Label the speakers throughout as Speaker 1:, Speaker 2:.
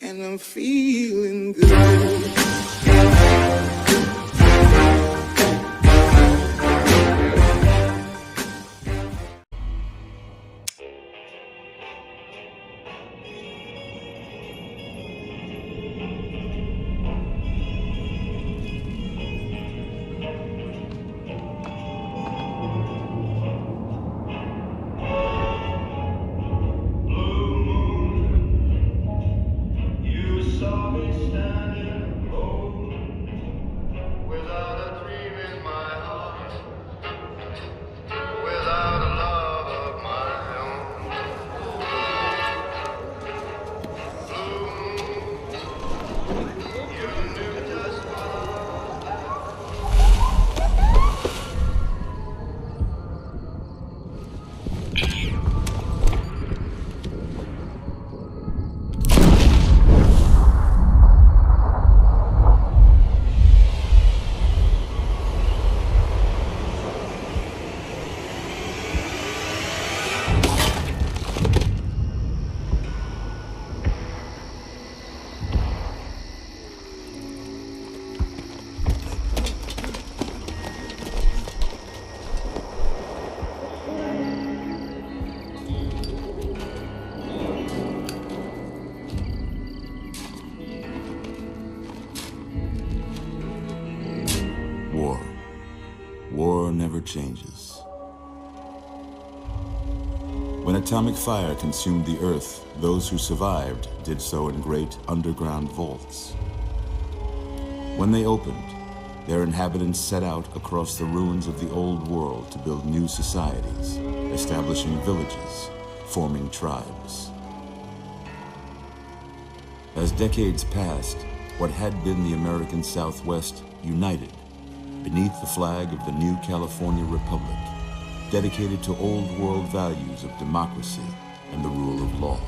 Speaker 1: and I'm feeling good.
Speaker 2: War never changes. When atomic fire consumed the earth, those who survived did so in great underground vaults. When they opened, their inhabitants set out across the ruins of the old world to build new societies, establishing villages, forming tribes. As decades passed, what had been the American Southwest united beneath the flag of the new California Republic, dedicated to old world values of democracy and the rule of law.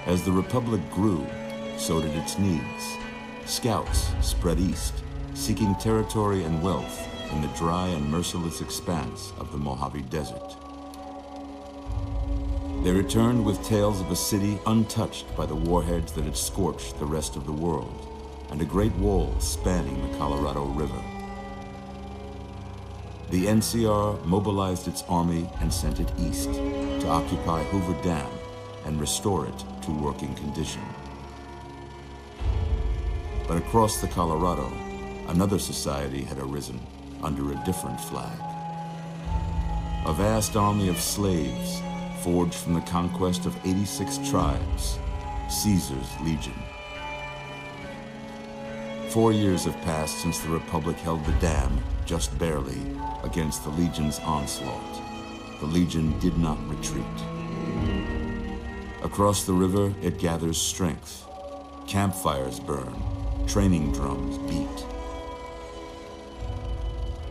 Speaker 2: As the Republic grew, so did its needs. Scouts spread east, seeking territory and wealth in the dry and merciless expanse of the Mojave Desert. They returned with tales of a city untouched by the warheads that had scorched the rest of the world, and a great wall spanning the Colorado River. The NCR mobilized its army and sent it east to occupy Hoover Dam and restore it to working condition. But across the Colorado, another society had arisen under a different flag. A vast army of slaves forged from the conquest of 86 tribes, Caesar's Legion. 4 years have passed since the Republic held the dam, just barely, against the Legion's onslaught. The Legion did not retreat. Across the river, it gathers strength. Campfires burn, training drums beat.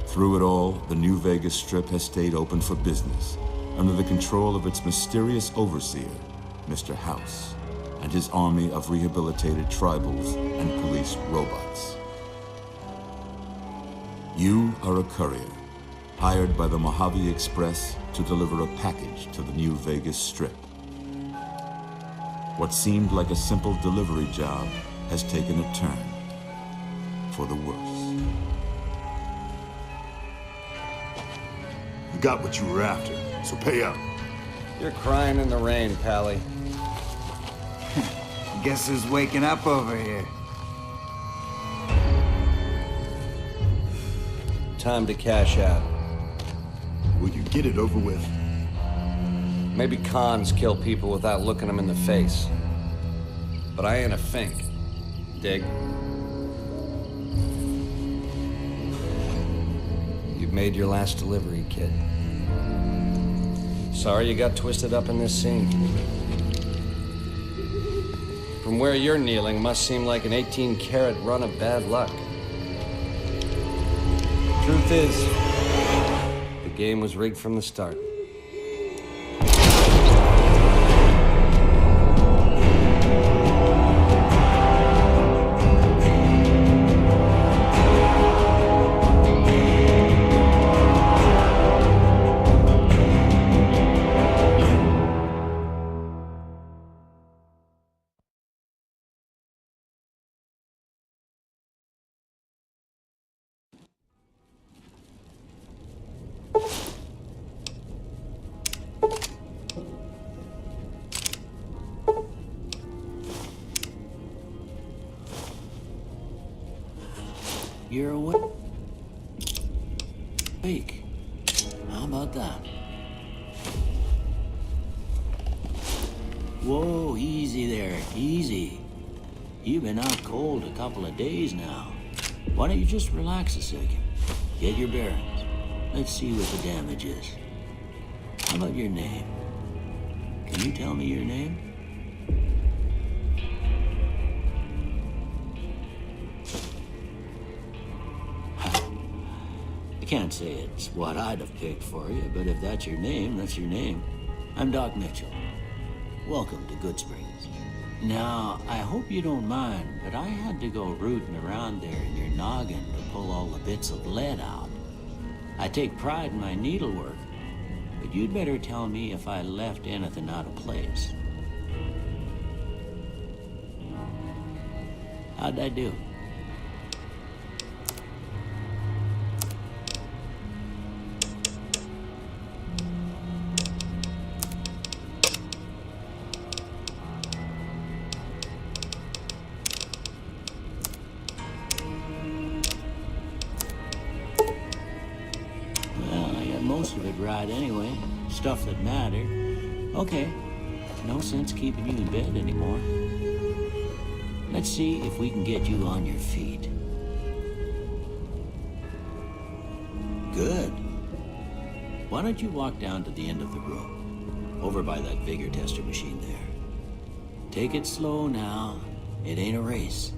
Speaker 2: Through it all, the New Vegas Strip has stayed open for business, under the control of its mysterious overseer, Mr. House, and his army of rehabilitated tribals and police robots. You are a courier, hired by the Mojave Express to deliver a package to the New Vegas Strip. What seemed like a simple delivery job has taken a turn for the worse.
Speaker 3: You got what you were after, so pay up.
Speaker 4: You're crying in the rain, Pally.
Speaker 5: Guess who's waking up over here?
Speaker 4: Time to cash out.
Speaker 3: Will you get it over with?
Speaker 4: Maybe cons kill people without looking them in the face. But I ain't a fink. Dig? You've made your last delivery, kid. Sorry you got twisted up in this scene. From where you're kneeling must seem like an 18-carat run of bad luck. Truth is, the game was rigged from the start.
Speaker 6: You're awake. How about that? Whoa, easy there, easy. You've been out cold a couple of days now. Why don't you just relax a second? Get your bearings. Let's see what the damage is. How about your name? Can you tell me your name? I can't say it's what I'd have picked for you, but if that's your name, that's your name. I'm Doc Mitchell. Welcome to Good Springs. Now, I hope you don't mind, but I had to go rooting around there in your noggin to pull all the bits of lead out. I take pride in my needlework, but you'd better tell me if I left anything out of place. How'd I do? Most of it right anyway. Stuff that mattered. Okay. No sense keeping you in bed anymore. Let's see if we can get you on your feet. Good. Why don't you walk down to the end of the room? Over by that vigor tester machine there. Take it slow now. It ain't a race.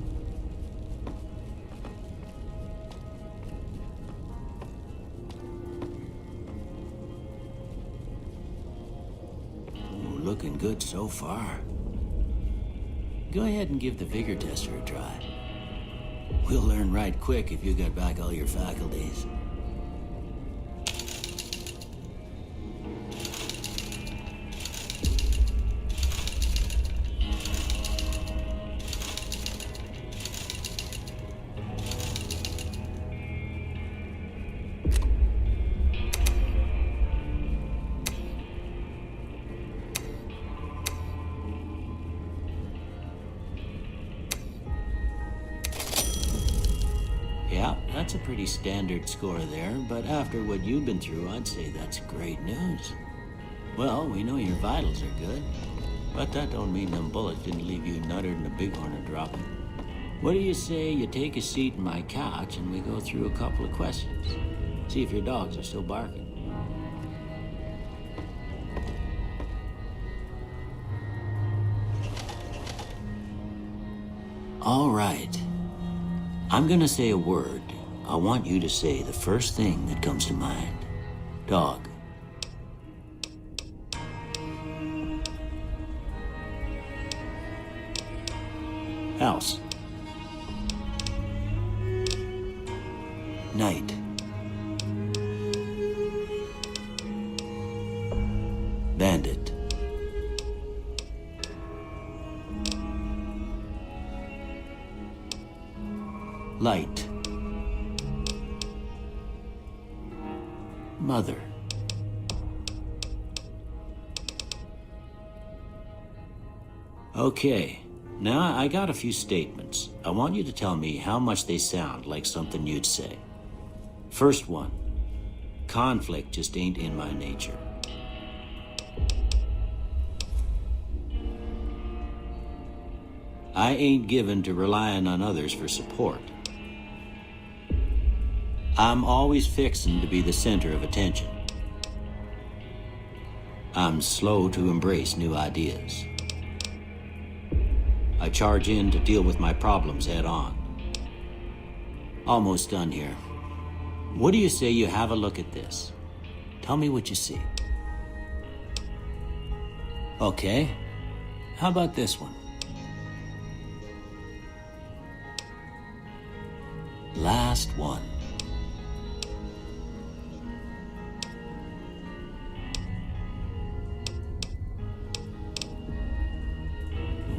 Speaker 6: Looking good so far. Go ahead and give the vigor tester a try. We'll learn right quick if you got back all your faculties. Yeah, that's a pretty standard score there, but after what you've been through, I'd say that's great news. Well, we know your vitals are good, but that don't mean them bullets didn't leave you nuttered and a bighorn a dropping. What do you say you take a seat in my couch and we go through a couple of questions? See if your dogs are still barking. All right. I'm gonna say a word. I want you to say the first thing that comes to mind. Dog. House. Night. Bandit. Light. Mother. Okay, now I got a few statements. I want you to tell me how much they sound like something you'd say. First one, conflict just ain't in my nature. I ain't given to relying on others for support. I'm always fixin' to be the center of attention. I'm slow to embrace new ideas. I charge in to deal with my problems head on. Almost done here. What do you say you have a look at this? Tell me what you see. Okay. How about this one? Last one.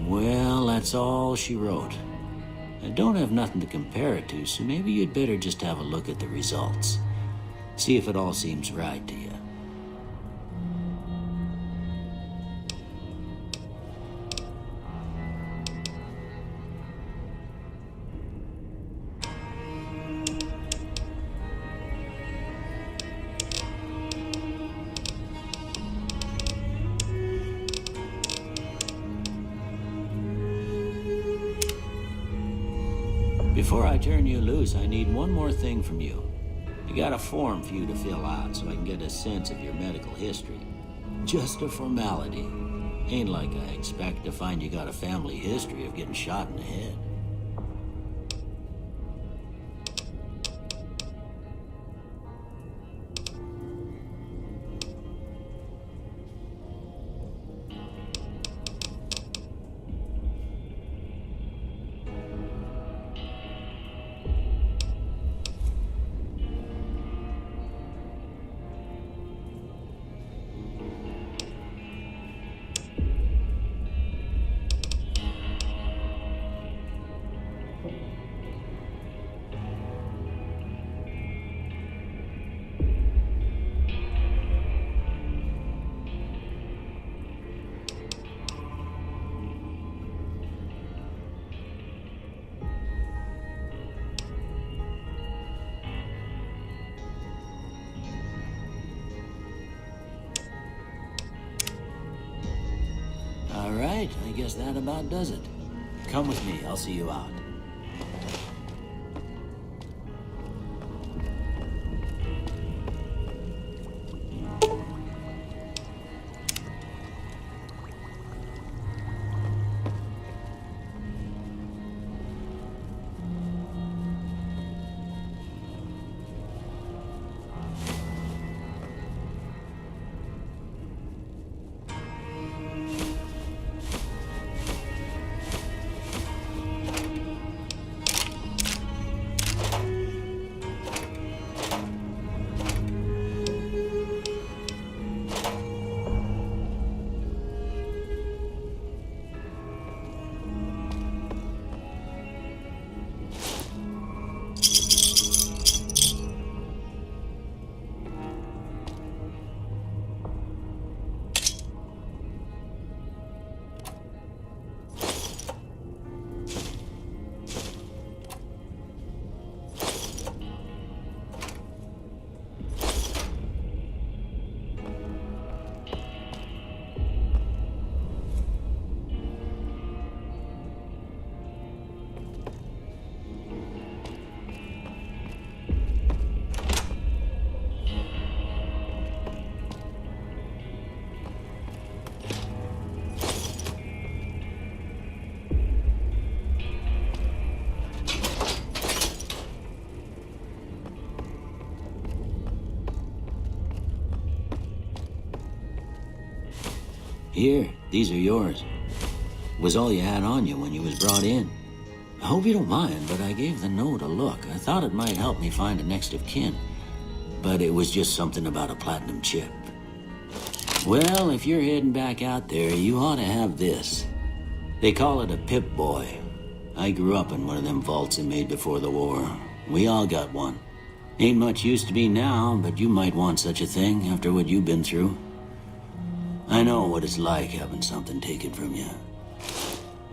Speaker 6: Well, that's all she wrote. I don't have nothing to compare it to, so maybe you'd better just have a look at the results. See if it all seems right to you. Before I turn you loose, I need one more thing from you. I got a form for you to fill out so I can get a sense of your medical history. Just a formality. Ain't like I expect to find you got a family history of getting shot in the head. All right, I guess that about does it. Come with me, I'll see you out. Here, these are yours. Was all you had on you when you was brought in. I hope you don't mind, but I gave the note a look. I thought it might help me find a next of kin. But it was just something about a platinum chip. Well, if you're heading back out there, you ought to have this. They call it a Pip-Boy. I grew up in one of them vaults they made before the war. We all got one. Ain't much use to be now, but you might want such a thing after what you've been through. I know what it's like having something taken from you.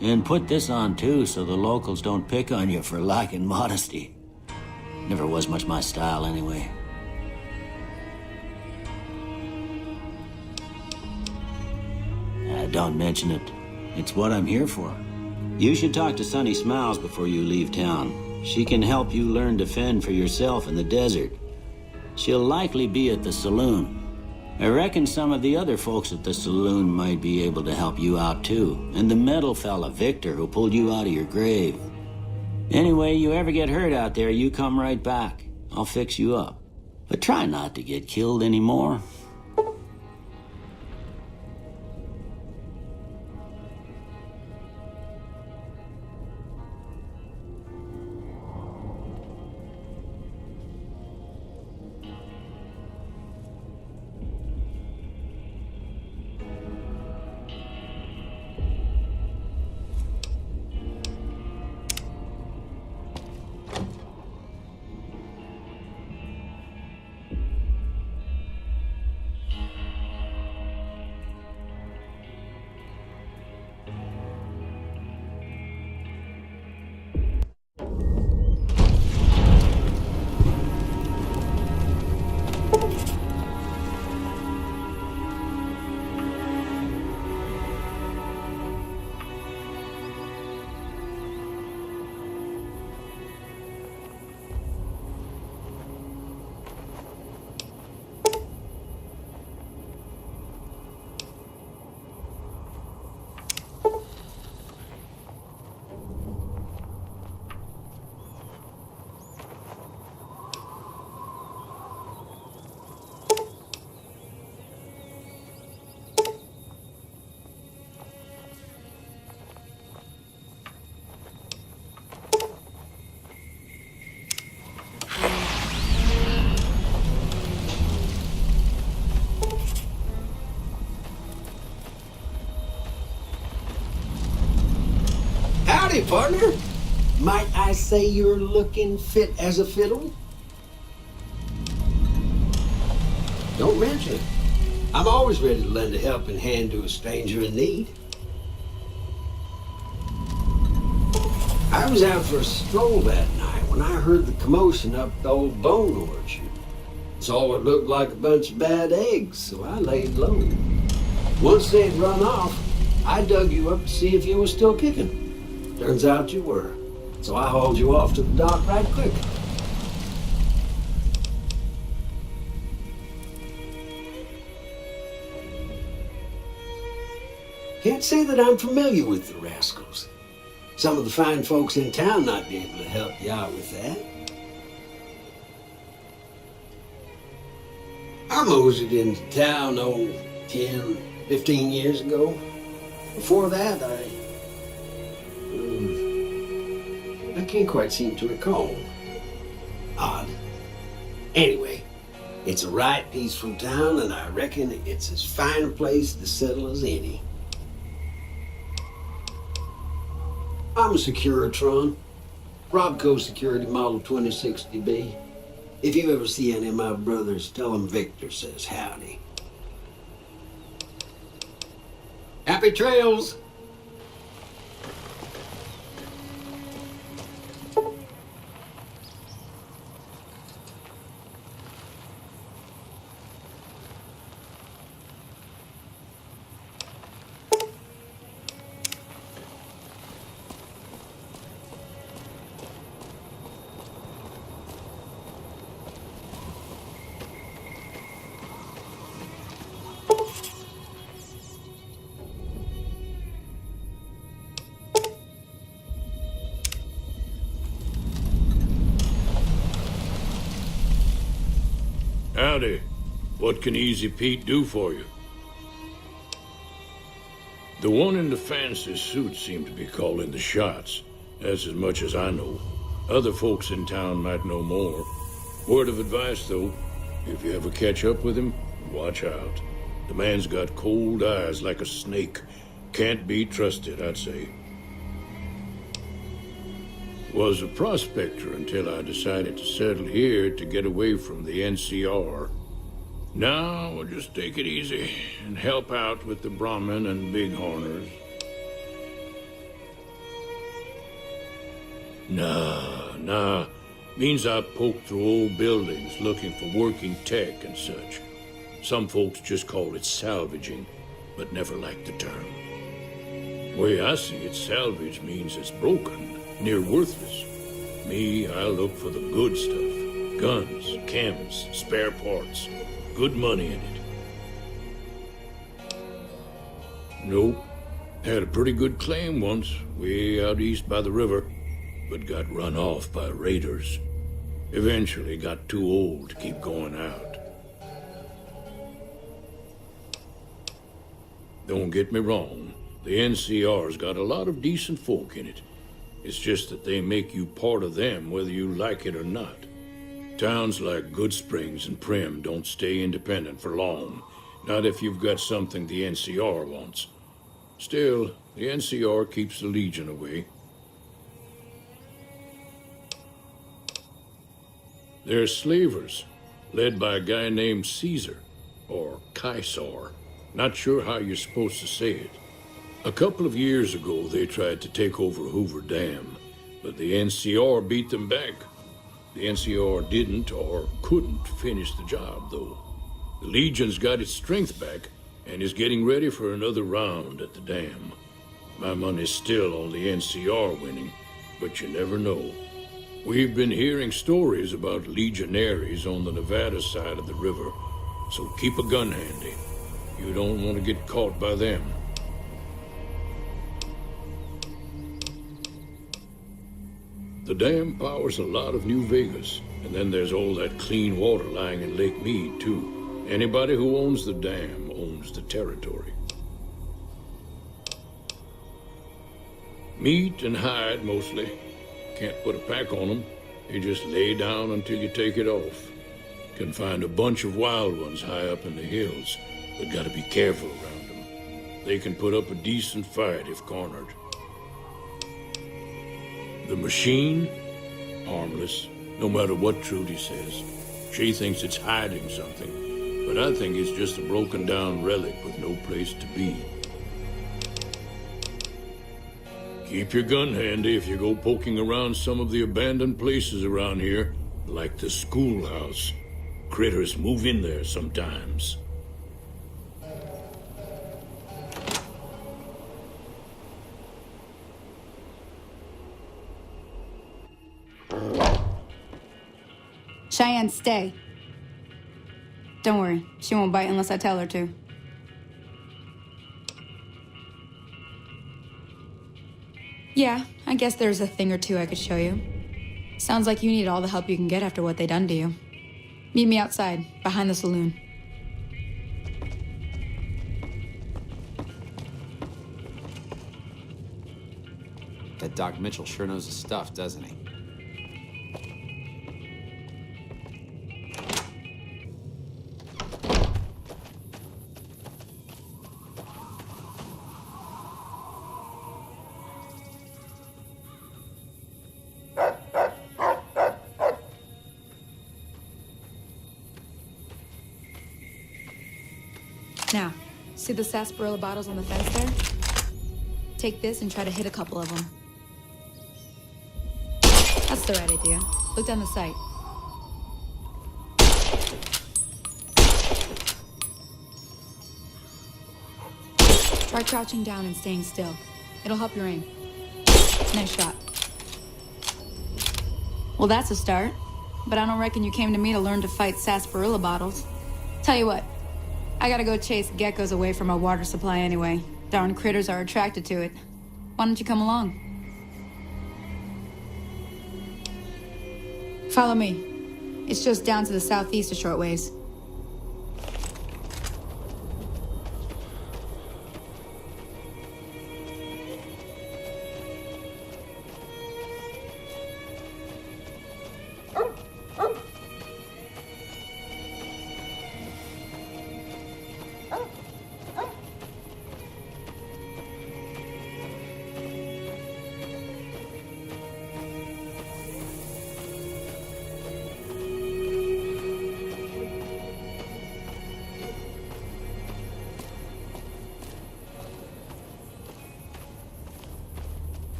Speaker 6: And put this on too, so the locals don't pick on you for lacking modesty. Never was much my style anyway. Don't mention it. It's what I'm here for. You should talk to Sunny Smiles before you leave town. She can help you learn to fend for yourself in the desert. She'll likely be at the saloon. I reckon some of the other folks at the saloon might be able to help you out too. And the metal fella, Victor, who pulled you out of your grave. Anyway, you ever get hurt out there, you come right back. I'll fix you up. But try not to get killed anymore.
Speaker 7: Howdy, partner. Might I say you're looking fit as a fiddle? Don't mention it. I'm always ready to lend a helping hand to a stranger in need. I was out for a stroll that night when I heard the commotion up the old bone orchard. Saw what looked like a bunch of bad eggs, so I laid low. Once they'd run off, I dug you up to see if you were still kicking. Turns out you were, so I hauled you off to the dock right quick. Can't say that I'm familiar with the rascals. Some of the fine folks in town might be able to help you out with that. I moseyed into town, 10, 15 years ago. Before that, I can't quite seem to recall. Odd. Anyway, it's a right peaceful town, and I reckon it's as fine a place to settle as any. I'm a Securitron, Robco Security Model 2060B. If you ever see any of my brothers, tell them Victor says howdy. Happy trails!
Speaker 8: Howdy. What can Easy Pete do for you? The one in the fancy suit seemed to be calling the shots. That's as much as I know. Other folks in town might know more. Word of advice, though, if you ever catch up with him, watch out. The man's got cold eyes like a snake. Can't be trusted, I'd say. Was a prospector until I decided to settle here to get away from the NCR. Now we'll just take it easy and help out with the Brahmin and Bighorners. Nah. Means I poke through old buildings looking for working tech and such. Some folks just call it salvaging, but never liked the term. Way I see it, salvage means it's broken, near worthless. Me, I look for the good stuff. Guns, chems, spare parts. Good money in it. Nope. Had a pretty good claim once, way out east by the river, but got run off by raiders. Eventually got too old to keep going out. Don't get me wrong, the NCR's got a lot of decent folk in it. It's just that they make you part of them whether you like it or not. Towns like Goodsprings and Prim don't stay independent for long. Not if you've got something the NCR wants. Still, the NCR keeps the Legion away. They're slavers, led by a guy named Caesar, or Caesar. Not sure how you're supposed to say it. A couple of years ago, they tried to take over Hoover Dam, but the NCR beat them back. The NCR didn't or couldn't finish the job, though. The Legion's got its strength back and is getting ready for another round at the dam. My money's still on the NCR winning, but you never know. We've been hearing stories about legionaries on the Nevada side of the river, so keep a gun handy. You don't want to get caught by them. The dam powers a lot of New Vegas, and then there's all that clean water lying in Lake Mead, too. Anybody who owns the dam owns the territory. Meat and hide, mostly. Can't put a pack on them. You just lay down until you take it off. Can find a bunch of wild ones high up in the hills, but gotta be careful around them. They can put up a decent fight if cornered. The machine? Harmless, no matter what Trudy says. She thinks it's hiding something, but I think it's just a broken down relic with no place to be. Keep your gun handy if you go poking around some of the abandoned places around here, like the schoolhouse. Critters move in there sometimes.
Speaker 9: Cheyenne, stay. Don't worry, she won't bite unless I tell her to. Yeah, I guess there's a thing or two I could show you. Sounds like you need all the help you can get after what they done to you. Meet me outside, behind the saloon.
Speaker 10: That Doc Mitchell sure knows his stuff, doesn't he?
Speaker 9: Now, see the sarsaparilla bottles on the fence there? Take this and try to hit a couple of them. That's the right idea. Look down the sight. Try crouching down and staying still. It'll help your aim. Nice shot. Well, that's a start. But I don't reckon you came to me to learn to fight sarsaparilla bottles. Tell you what, I gotta go chase geckos away from our water supply anyway. Darn critters are attracted to it. Why don't you come along? Follow me. It's just down to the southeast a short ways.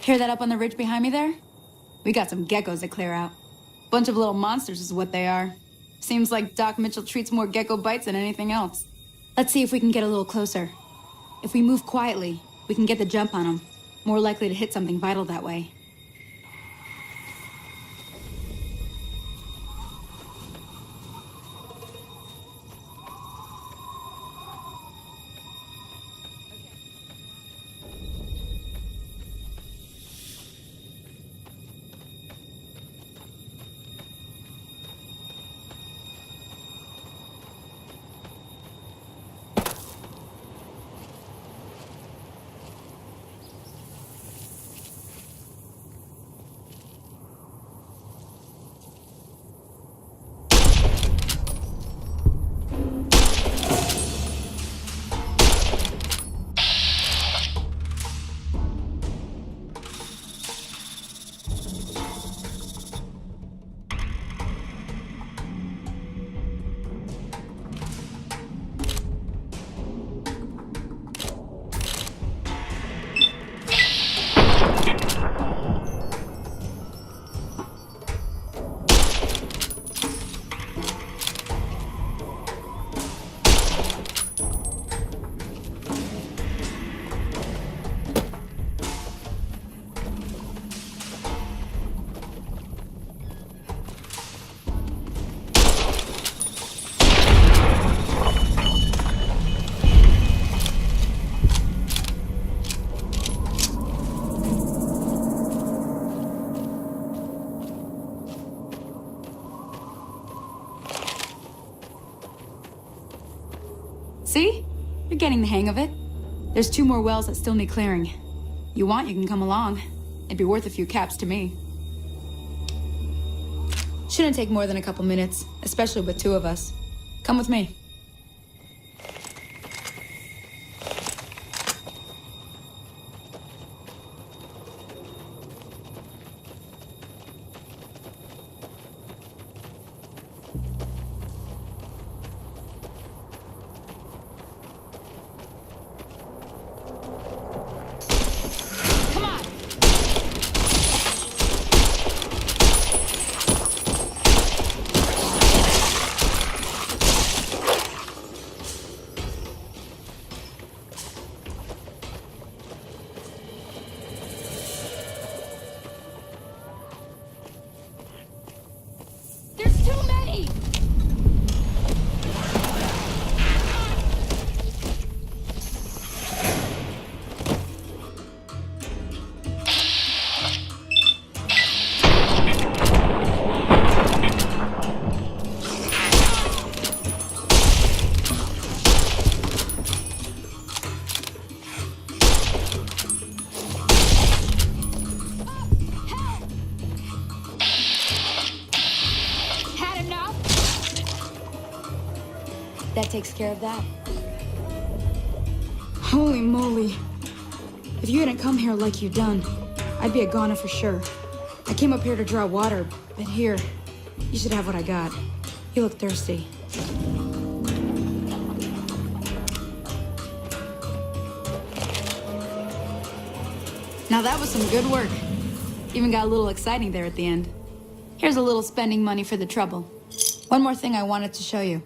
Speaker 9: Hear that up on the ridge behind me there? We got some geckos to clear out. Bunch of little monsters is what they are. Seems like Doc Mitchell treats more gecko bites than anything else. Let's see if we can get a little closer. If we move quietly, we can get the jump on them. More likely to hit something vital that way. See? You're getting the hang of it. There's 2 more wells that still need clearing. You want, you can come along. It'd be worth a few caps to me. Shouldn't take more than a couple minutes, especially with 2 of us. Come with me. That takes care of that. Holy moly. If you hadn't come here like you done, I'd be a goner for sure. I came up here to draw water, but here, you should have what I got. You look thirsty. Now that was some good work. Even got a little exciting there at the end. Here's a little spending money for the trouble. One more thing I wanted to show you.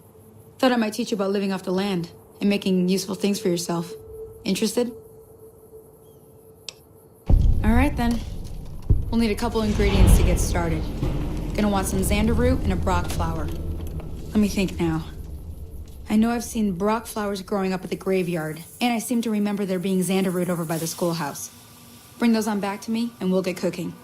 Speaker 9: Thought I might teach you about living off the land and making useful things for yourself. Interested? All right then. We'll need a couple ingredients to get started. Gonna want some xander root and a brock flower. Let me think now. I know I've seen brock flowers growing up at the graveyard, and I seem to remember there being xander root over by the schoolhouse. Bring those on back to me, and we'll get cooking.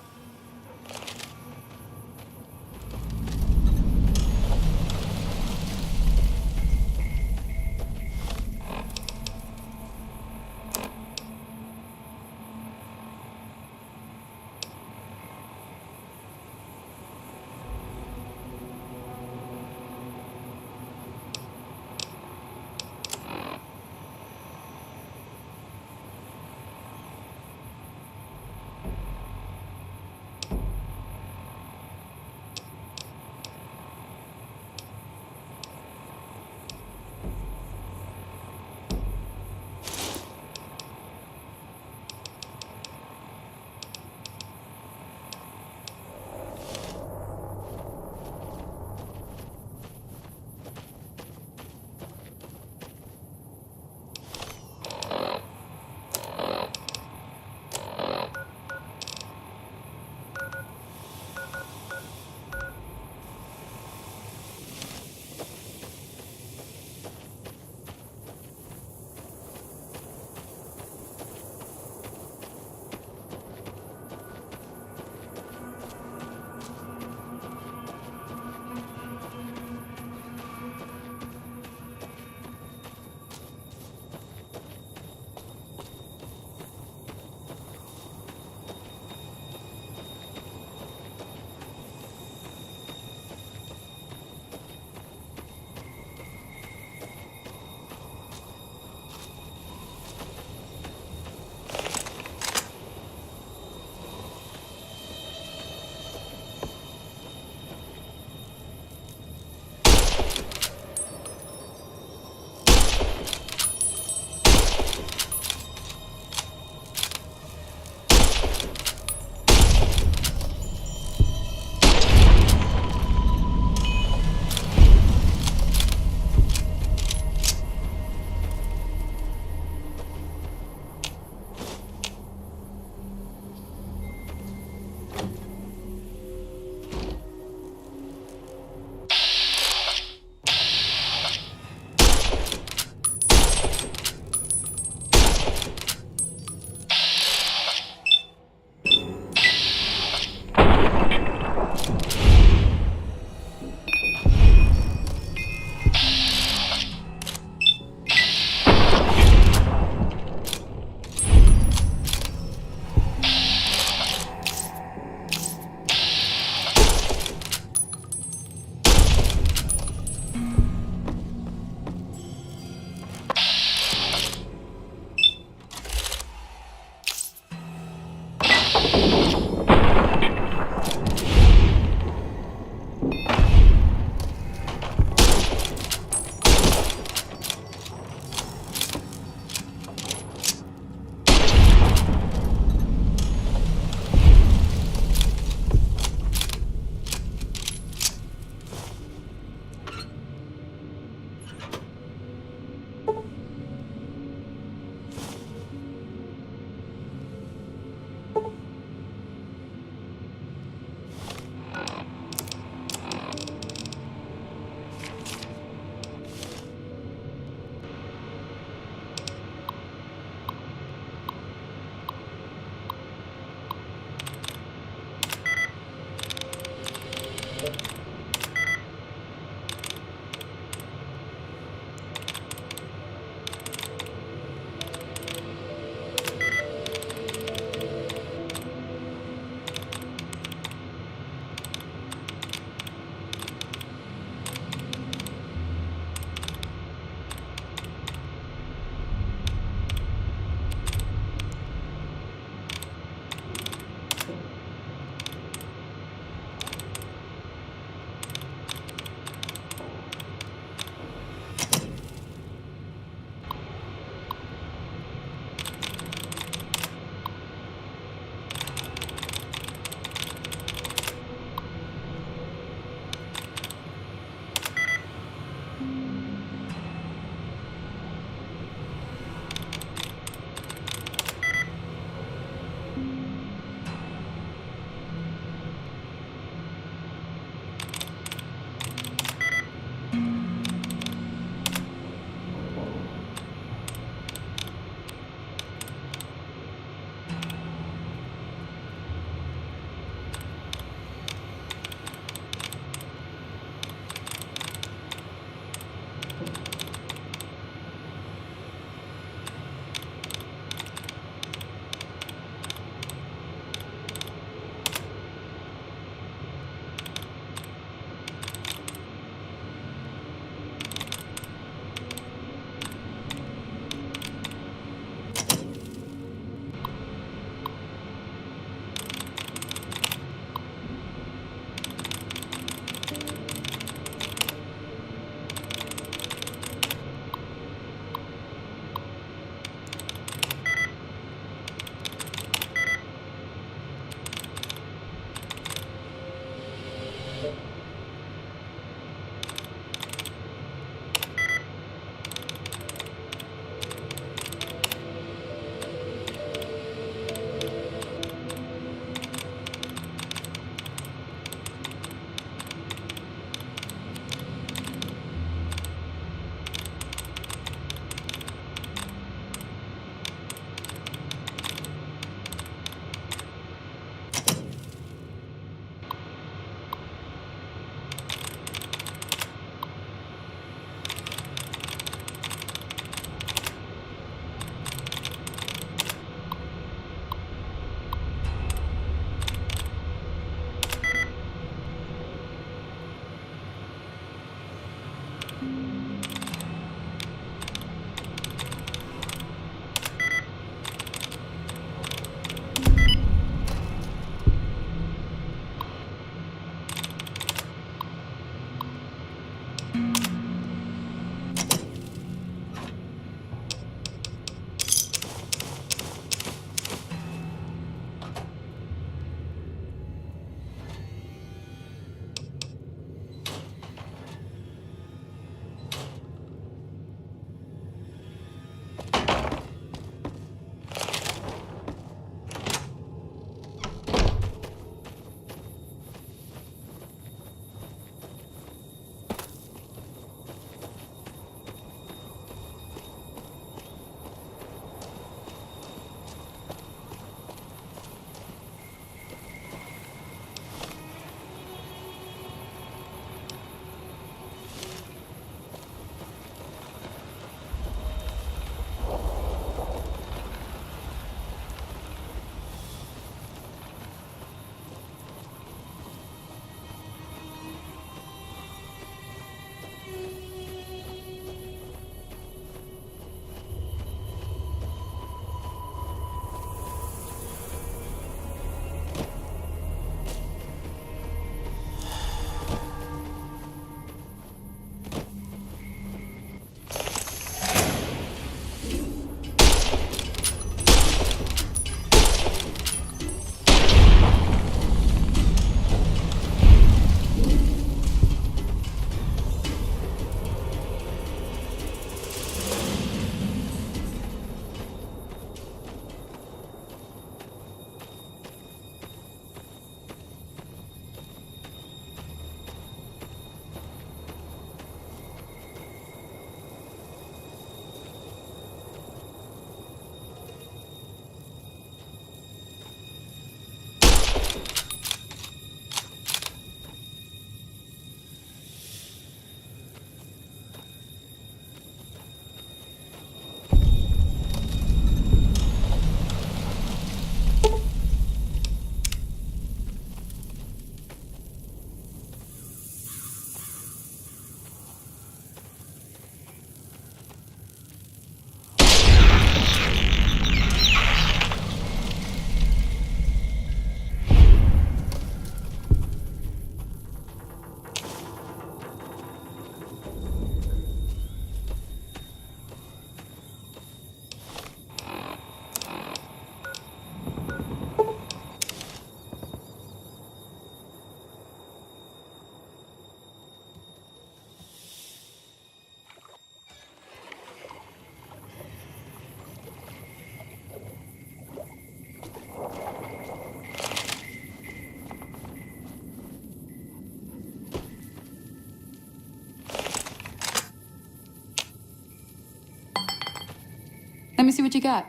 Speaker 9: Let me see what you got.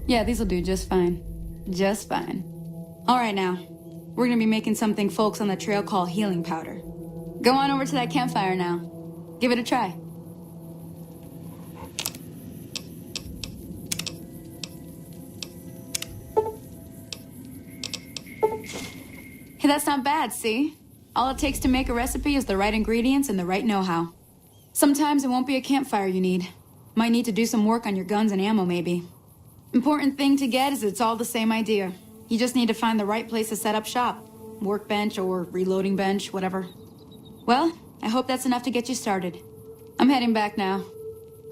Speaker 9: Yeah, these'll do just fine. Just fine. All right, now. We're gonna be making something folks on the trail call healing powder. Go on over to that campfire now. Give it a try. Hey, that's not bad, see? All it takes to make a recipe is the right ingredients and the right know-how. Sometimes it won't be a campfire you need. Might need to do some work on your guns and ammo, maybe. Important thing to get is it's all the same idea. You just need to find the right place to set up shop. Workbench or reloading bench, whatever. Well, I hope that's enough to get you started. I'm heading back now.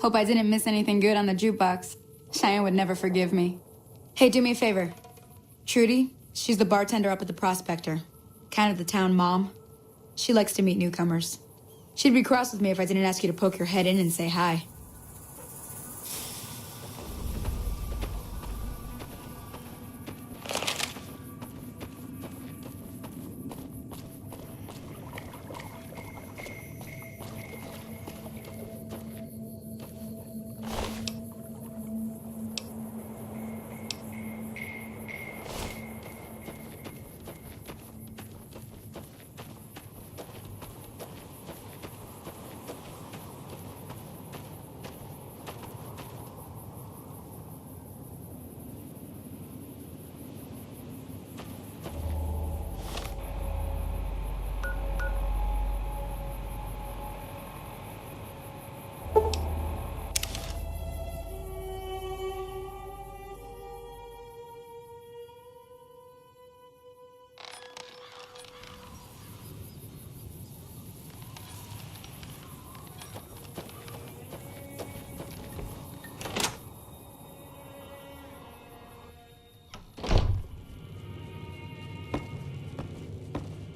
Speaker 9: Hope I didn't miss anything good on the jukebox. Cheyenne would never forgive me. Hey, do me a favor. Trudy, she's the bartender up at the Prospector. Kind of the town mom. She likes to meet newcomers. She'd be cross with me if I didn't ask you to poke your head in and say hi.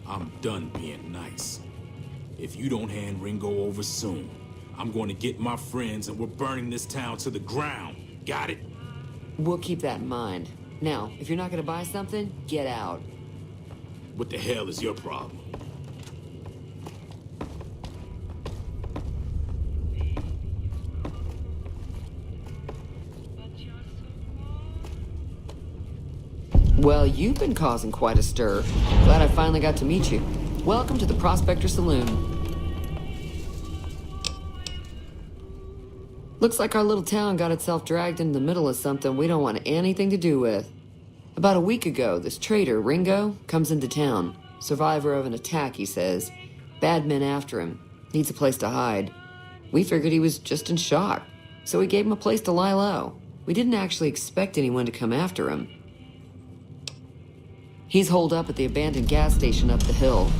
Speaker 11: I'm done being nice. If you don't hand Ringo over soon, I'm going to get my friends and we're burning this town to the ground. Got it?
Speaker 12: We'll keep that in mind. Now, if you're not going to buy something, get out.
Speaker 11: What the hell is your problem?
Speaker 12: Well, you've been causing quite a stir. Glad I finally got to meet you. Welcome to the Prospector Saloon. Looks like our little town got itself dragged into the middle of something we don't want anything to do with. About a week ago, this traitor, Ringo, comes into town. Survivor of an attack, he says. Bad men after him. Needs a place to hide. We figured he was just in shock, so we gave him a place to lie low. We didn't actually expect anyone to come after him. He's holed up at the abandoned gas station up the hill.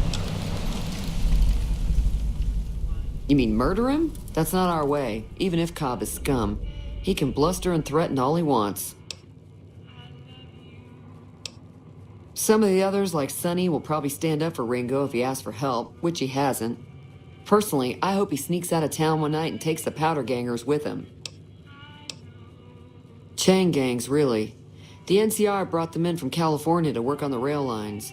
Speaker 12: You mean murder him? That's not our way, even if Cobb is scum. He can bluster and threaten all he wants. Some of the others, like Sonny, will probably stand up for Ringo if he asks for help, which he hasn't. Personally, I hope he sneaks out of town one night and takes the powder gangers with him. Chain gangs, really. The NCR brought them in from California to work on the rail lines.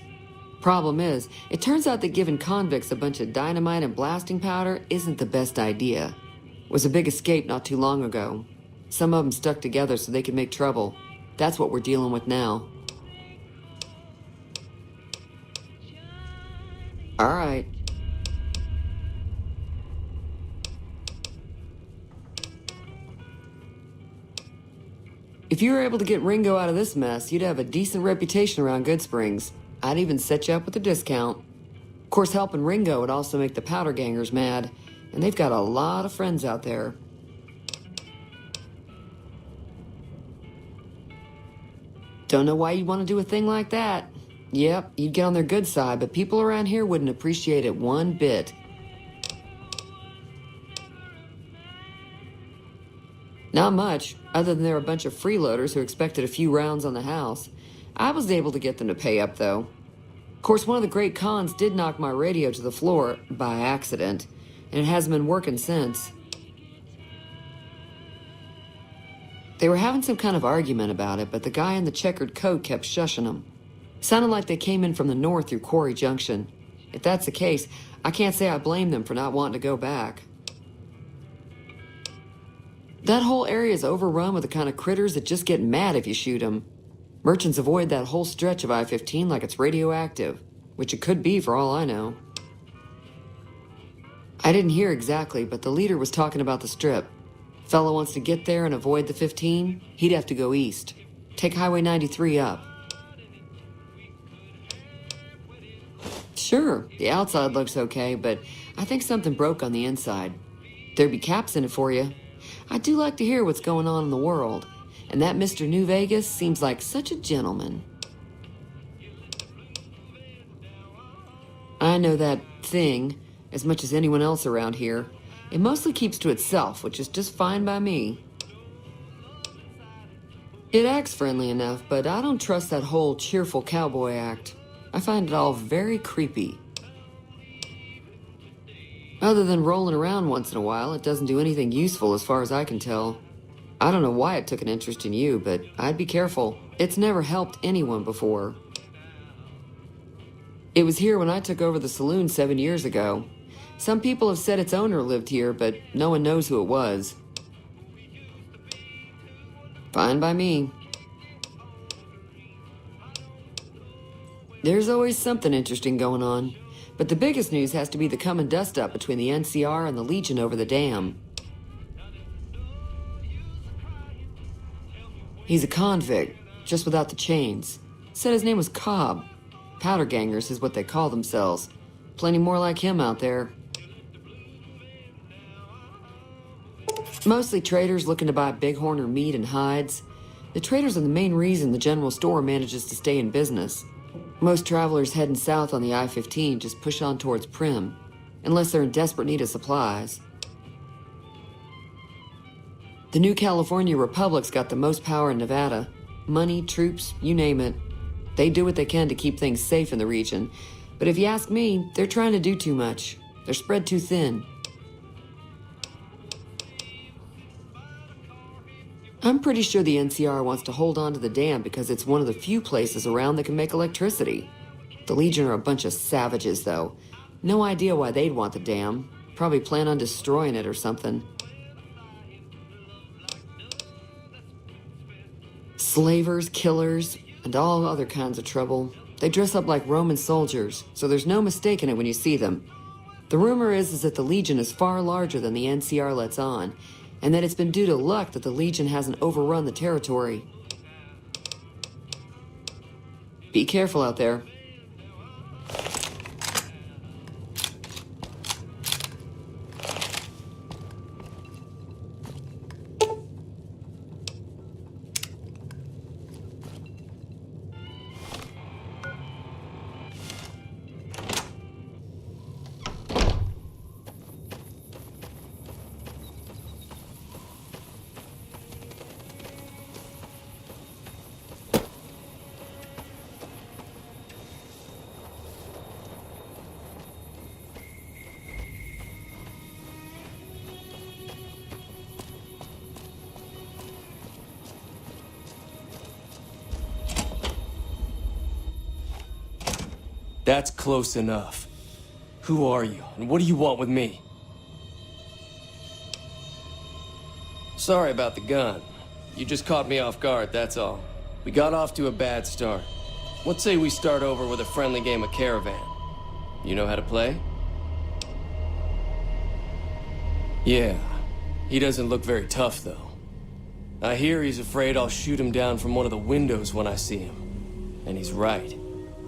Speaker 12: Problem is, it turns out that giving convicts a bunch of dynamite and blasting powder isn't the best idea. It was a big escape not too long ago. Some of them stuck together so they could make trouble. That's what we're dealing with now. All right. If you were able to get Ringo out of this mess, you'd have a decent reputation around Good Springs. I'd even set you up with a discount. Of course, helping Ringo would also make the powder gangers mad, and they've got a lot of friends out there. Don't know why you'd want to do a thing like that. Yep, you'd get on their good side, but people around here wouldn't appreciate it one bit. Not much, other than they're a bunch of freeloaders who expected a few rounds on the house. I was able to get them to pay up, though. Of course, one of the great cons did knock my radio to the floor, by accident, and it hasn't been working since. They were having some kind of argument about it, but the guy in the checkered coat kept shushing them. Sounded like they came in from the north through Quarry Junction. If that's the case, I can't say I blame them for not wanting to go back. That whole area is overrun with the kind of critters that just get mad if you shoot them. Merchants avoid that whole stretch of I-15 like it's radioactive, which it could be for all I know. I didn't hear exactly, but the leader was talking about the strip. Fellow wants to get there and avoid the 15, he'd have to go east. Take Highway 93 up. Sure, the outside looks okay, but I think something broke on the inside. There'd be caps in it for you. I do like to hear what's going on in the world, and that Mr. New Vegas seems like such a gentleman. I know that thing as much as anyone else around here. It mostly keeps to itself, which is just fine by me. It acts friendly enough, but I don't trust that whole cheerful cowboy act. I find it all very creepy. Other than rolling around once in a while, it doesn't do anything useful as far as I can tell. I don't know why it took an interest in you, but I'd be careful. It's never helped anyone before. It was here when I took over the saloon 7 years ago. Some people have said its owner lived here, but no one knows who it was. Fine by me. There's always something interesting going on, but the biggest news has to be the coming dust-up between the NCR and the Legion over the dam. He's a convict, just without the chains. Said his name was Cobb. Powder gangers is what they call themselves. Plenty more like him out there. Mostly traders looking to buy bighorn or meat and hides. The traders are the main reason the general store manages to stay in business. Most travelers heading south on the I-15 just push on towards Prim, unless they're in desperate need of supplies. The new California Republic's got the most power in Nevada. Money, troops, you name it. They do what they can to keep things safe in the region. But if you ask me, they're trying to do too much. They're spread too thin. I'm pretty sure the NCR wants to hold on to the dam because it's one of the few places around that can make electricity. The Legion are a bunch of savages, though. No idea why they'd want the dam. Probably plan on destroying it or something. Slavers, killers, and all other kinds of trouble. They dress up like Roman soldiers, so there's no mistaking it when you see them. The rumor is that the Legion is far larger than the NCR lets on, and that it's been due to luck that the Legion hasn't overrun the territory. Be careful out there.
Speaker 13: That's close enough. Who are you, and what do you want with me? Sorry about the gun. You just caught me off guard, that's all. We got off to a bad start. Let's say we start over with a friendly game of Caravan. You know how to play? Yeah. He doesn't look very tough, though. I hear he's afraid I'll shoot him down from one of the windows when I see him. And he's right.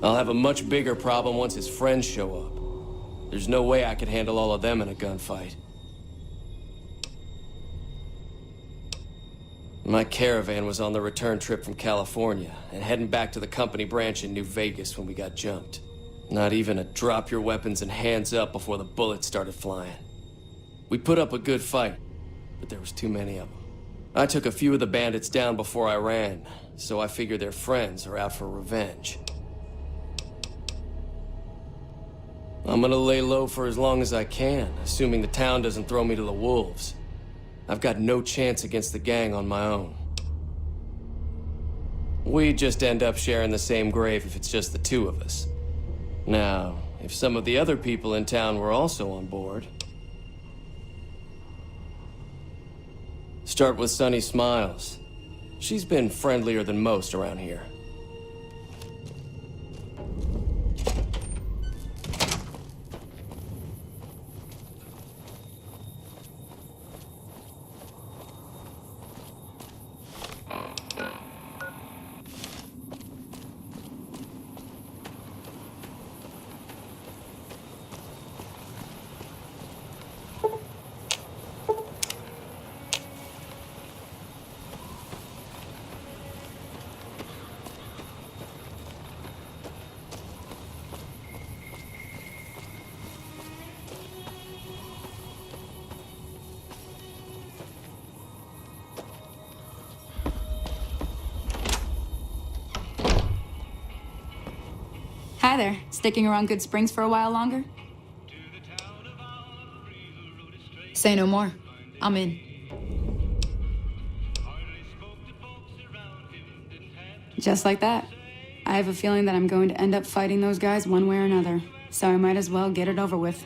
Speaker 13: I'll have a much bigger problem once his friends show up. There's no way I could handle all of them in a gunfight. My Caravan was on the return trip from California and heading back to the company branch in New Vegas when we got jumped. Not even a drop your weapons and hands up before the bullets started flying. We put up a good fight, but there was too many of them. I took a few of the bandits down before I ran, so I figure their friends are out for revenge. I'm gonna lay low for as long as I can, assuming the town doesn't throw me to the wolves. I've got no chance against the gang on my own. We just end up sharing the same grave if it's just the two of us. Now, if some of the other people in town were also on board... Start with Sunny Smiles. She's been friendlier than most around here.
Speaker 9: Hi there. Sticking around Good Springs for a while longer? Say no more. I'm in. Just like that. I have a feeling that I'm going to end up fighting those guys one way or another, so I might as well get it over with.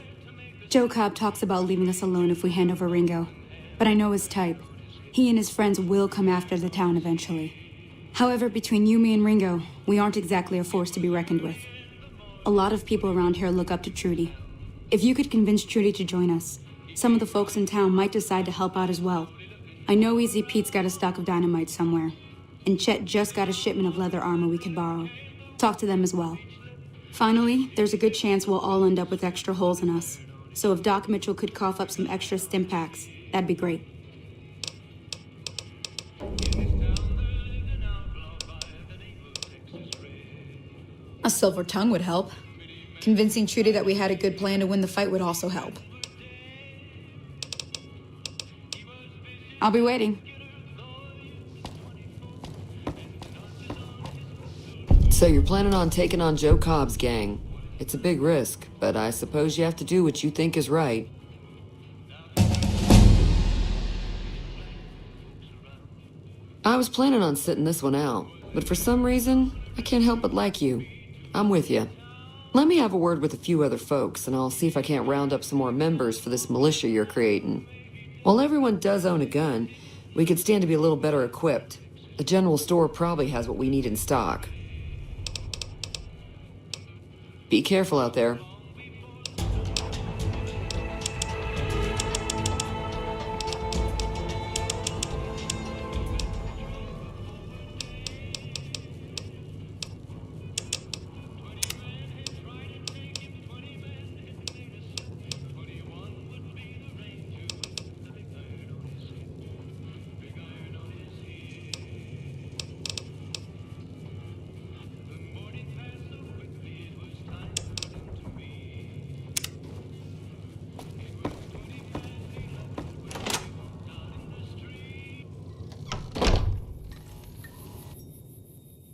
Speaker 9: Joe Cobb talks about leaving us alone if we hand over Ringo, but I know his type. He and his friends will come after the town eventually. However, between you, me, and Ringo, we aren't exactly a force to be reckoned with. A lot of people around here look up to Trudy. If you could convince Trudy to join us, some of the folks in town might decide to help out as well. I know Easy Pete's got a stock of dynamite somewhere, and Chet just got a shipment of leather armor we could borrow. Talk to them as well. Finally, there's a good chance we'll all end up with extra holes in us. So if Doc Mitchell could cough up some extra stim packs, that'd be great. A silver tongue would help. Convincing Trudy that we had a good plan to win the fight would also help. I'll be waiting.
Speaker 12: So you're planning on taking on Joe Cobb's gang. It's a big risk, but I suppose you have to do what you think is right. I was planning on sitting this one out, but for some reason, I can't help but like you. I'm with you. Let me have a word with a few other folks, and I'll see if I can't round up some more members for this militia you're creating. While everyone does own a gun, we could stand to be a little better equipped. The general store probably has what we need in stock. Be careful out there.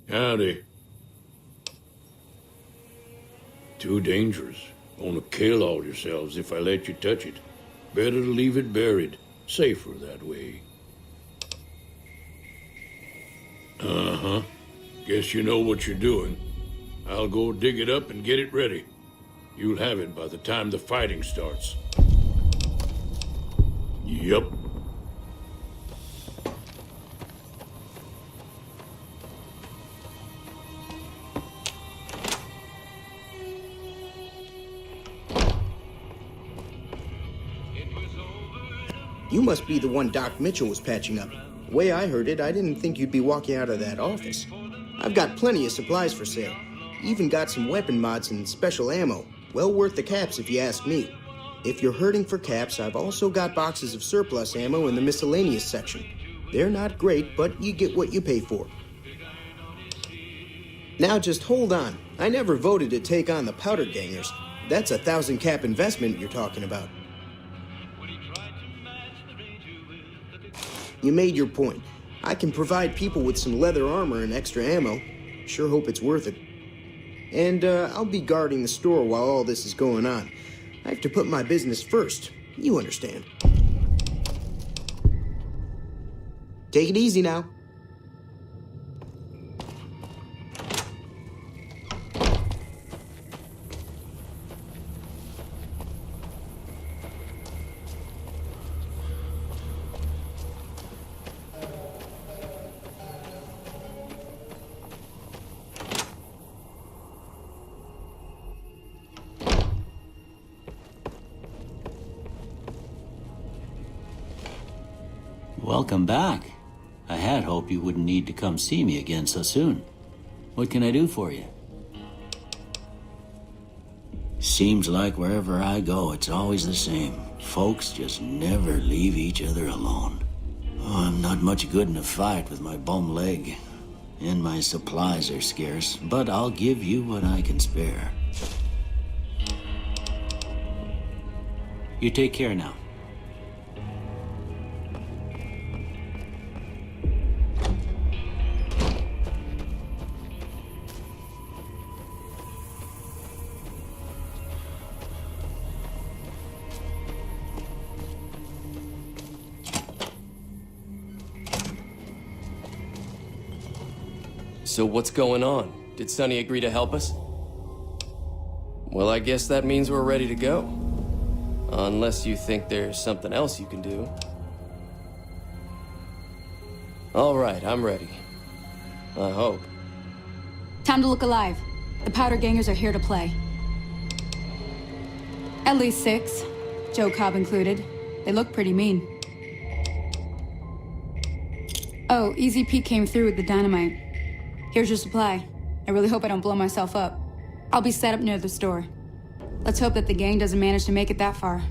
Speaker 8: Howdy. Too dangerous. Gonna kill all yourselves if I let you touch it. Better to leave it buried. Safer that way. Uh-huh. Guess you know what you're doing. I'll go dig it up and get it ready. You'll have it by the time the fighting starts. Yup.
Speaker 1: You must be the one Doc Mitchell was patching up. The way I heard it, I didn't think you'd be walking out of that office. I've got plenty of supplies for sale. Even got some weapon mods and special ammo. Well worth the caps if you ask me. If you're hurting for caps, I've also got boxes of surplus ammo in the miscellaneous section. They're not great, but you get what you pay for. Now just hold on. I never voted to take on the powder gangers. That's a 1,000 cap investment you're talking about. You made your point. I can provide people with some leather armor and extra ammo. Sure hope it's worth it. And I'll be guarding the store while all this is going on. I have to put my business first. You understand. Take it easy now.
Speaker 6: Welcome back. I had hoped you wouldn't need to come see me again so soon. What can I do for you? Seems like wherever I go, it's always the same. Folks just never leave each other alone. Oh, I'm not much good in a fight with my bum leg. And my supplies are scarce, but I'll give you what I can spare. You take care now.
Speaker 13: So what's going on? Did Sonny agree to help us? Well, I guess that means we're ready to go. Unless you think there's something else you can do. All right, I'm ready. I hope.
Speaker 9: Time to look alive. The powder gangers are here to play. At least 6, Joe Cobb included. They look pretty mean. Oh, Easy Pete came through with the dynamite. Here's your supply. I really hope I don't blow myself up. I'll be set up near the store. Let's hope that the gang doesn't manage to make it that far.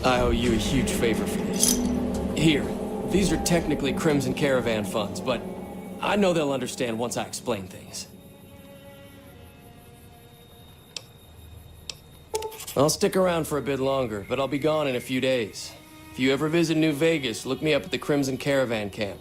Speaker 13: I owe you a huge favor for this. Here, these are technically Crimson Caravan funds, but I know they'll understand once I explain things. I'll stick around for a bit longer, but I'll be gone in a few days. If you ever visit New Vegas, look me up at the Crimson Caravan camp.